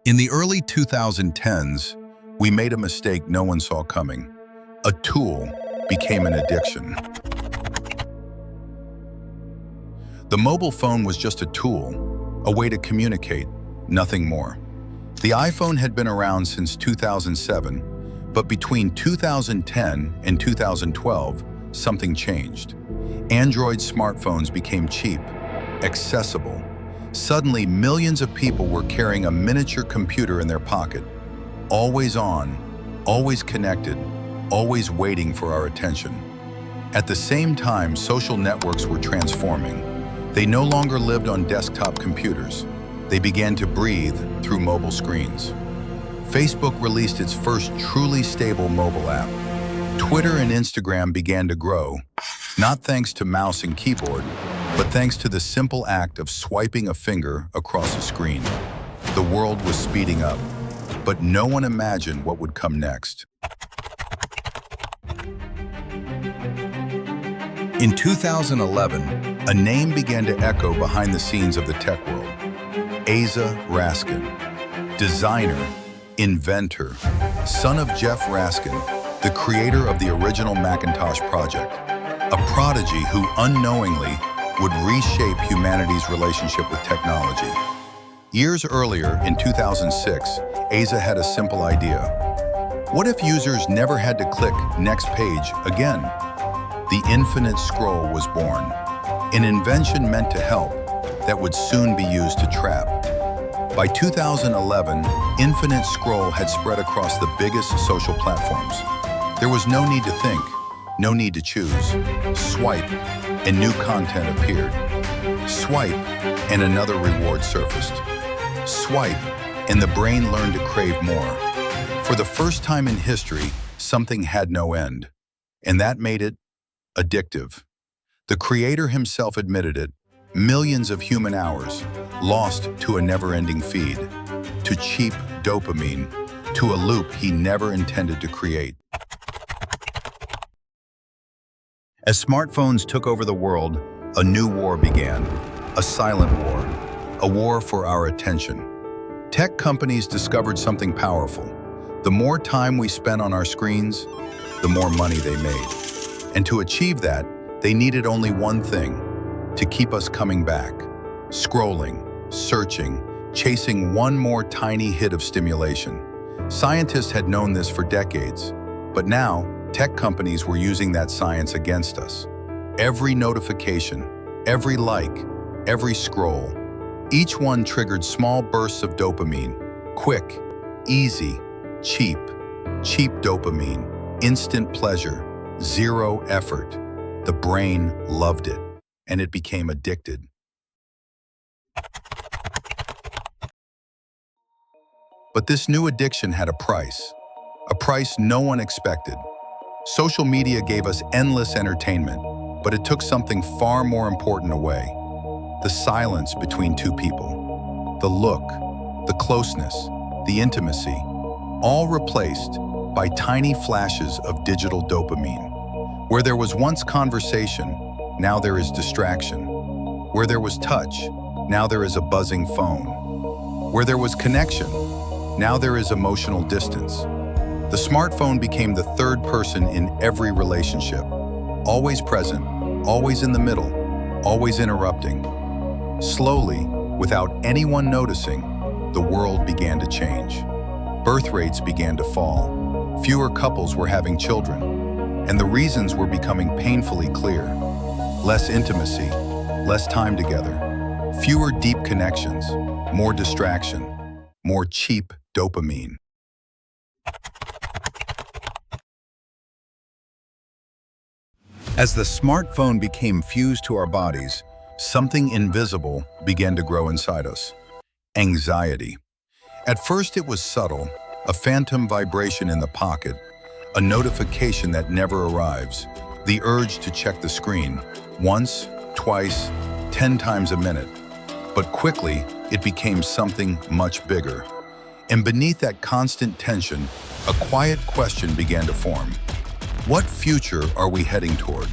In the early 2010s, we made a mistake no one saw coming. A tool became an addiction. The mobile phone was just a tool, a way to communicate, nothing more. The iPhone had been around since 2007, but between 2010 and 2012, something changed. Android smartphones became cheap, accessible. Suddenly, millions of people were carrying a miniature computer in their pocket, always on, always connected, always waiting for our attention. At the same time, social networks were transforming. They no longer lived on desktop computers. They began to breathe through mobile screens. Facebook released its first truly stable mobile app. Twitter and Instagram began to grow, not thanks to mouse and keyboard, but thanks to the simple act of swiping a finger across a screen. The world was speeding up, but no one imagined what would come next. In 2011, a name began to echo behind the scenes of the tech world. Asa Raskin, designer, inventor, son of Jeff Raskin, the creator of the original Macintosh project, a prodigy who unknowingly would reshape humanity's relationship with technology. Years earlier, in 2006, Asa had a simple idea. What if users never had to click next page again? The infinite scroll was born, an invention meant to help that would soon be used to trap. By 2011, infinite scroll had spread across the biggest social platforms. There was no need to think, no need to choose. Swipe, and new content appeared. Swipe, and another reward surfaced. Swipe, and the brain learned to crave more. For the first time in history, something had no end, and that made it addictive. The creator himself admitted it. Millions of human hours lost to a never-ending feed, to cheap dopamine, to a loop he never intended to create. As smartphones took over the world, a new war began, a silent war, a war for our attention. Tech companies discovered something powerful. The more time we spent on our screens, the more money they made. And to achieve that, they needed only one thing: to keep us coming back, scrolling, searching, chasing one more tiny hit of stimulation. Scientists had known this for decades, but now tech companies were using that science against us. Every notification, every like, every scroll, each one triggered small bursts of dopamine. Quick, easy, cheap dopamine, instant pleasure, zero effort. The brain loved it, and it became addicted. But this new addiction had a price no one expected. Social media gave us endless entertainment, but it took something far more important away: the silence between two people, the look, the closeness, the intimacy, all replaced by tiny flashes of digital dopamine. Where there was once conversation, now there is distraction. Where there was touch, now there is a buzzing phone. Where there was connection, now there is emotional distance. The smartphone became the third person in every relationship, always present, always in the middle, always interrupting. Slowly, without anyone noticing, the world began to change. Birth rates began to fall. Fewer couples were having children, and the reasons were becoming painfully clear. Less intimacy, less time together, fewer deep connections, more distraction, more cheap dopamine. As the smartphone became fused to our bodies, something invisible began to grow inside us: anxiety. At first it was subtle, a phantom vibration in the pocket, a notification that never arrives, the urge to check the screen, once, twice, 10 times a minute. But quickly, it became something much bigger. And beneath that constant tension, a quiet question began to form. What future are we heading toward?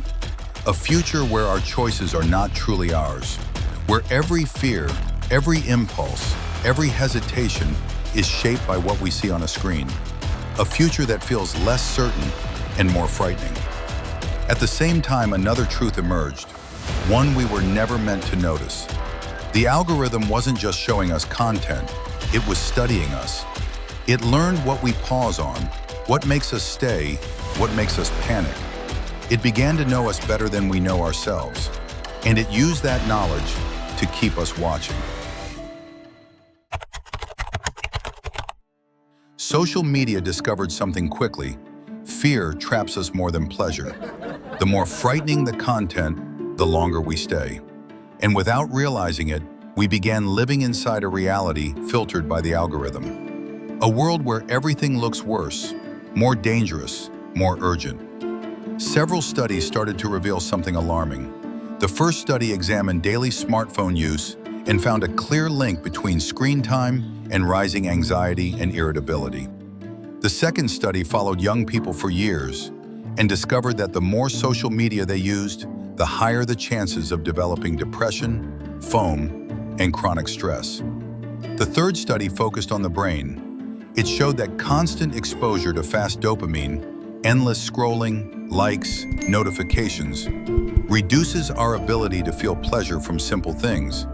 A future where our choices are not truly ours, where every fear, every impulse, every hesitation is shaped by what we see on a screen, a future that feels less certain and more frightening. At the same time, another truth emerged, one we were never meant to notice. The algorithm wasn't just showing us content, it was studying us. It learned what we pause on, what makes us stay, what makes us panic. It began to know us better than we know ourselves, and it used that knowledge to keep us watching. Social media discovered something quickly. Fear traps us more than pleasure. The more frightening the content, the longer we stay. And without realizing it, we began living inside a reality filtered by the algorithm. A world where everything looks worse, more dangerous, more urgent. Several studies started to reveal something alarming. The first study examined daily smartphone use and found a clear link between screen time and rising anxiety and irritability. The second study followed young people for years and discovered that the more social media they used, the higher the chances of developing depression, foam, and chronic stress. The third study focused on the brain. It showed that constant exposure to fast dopamine, endless scrolling, likes, notifications, reduces our ability to feel pleasure from simple things,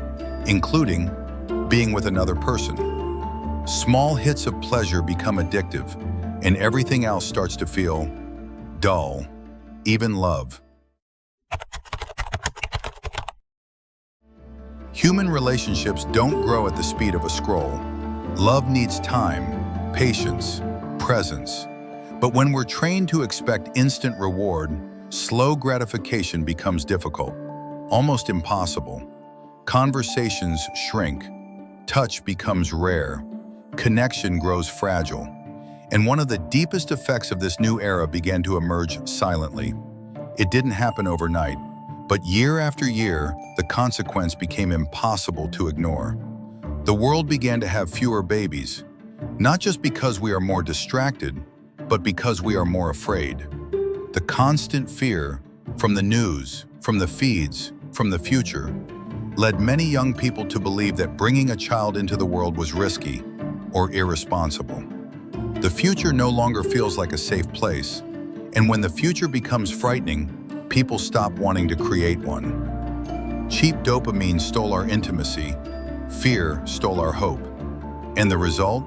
including being with another person. Small hits of pleasure become addictive, and everything else starts to feel dull, even love. Human relationships don't grow at the speed of a scroll. Love needs time, patience, presence. But when we're trained to expect instant reward, slow gratification becomes difficult, almost impossible. Conversations shrink, touch becomes rare, connection grows fragile. And one of the deepest effects of this new era began to emerge silently. It didn't happen overnight, but year after year, the consequence became impossible to ignore. The world began to have fewer babies, not just because we are more distracted, but because we are more afraid. The constant fear, from the news, from the feeds, from the future, led many young people to believe that bringing a child into the world was risky or irresponsible. The future no longer feels like a safe place, and when the future becomes frightening, people stop wanting to create one. Cheap dopamine stole our intimacy, fear stole our hope, and the result?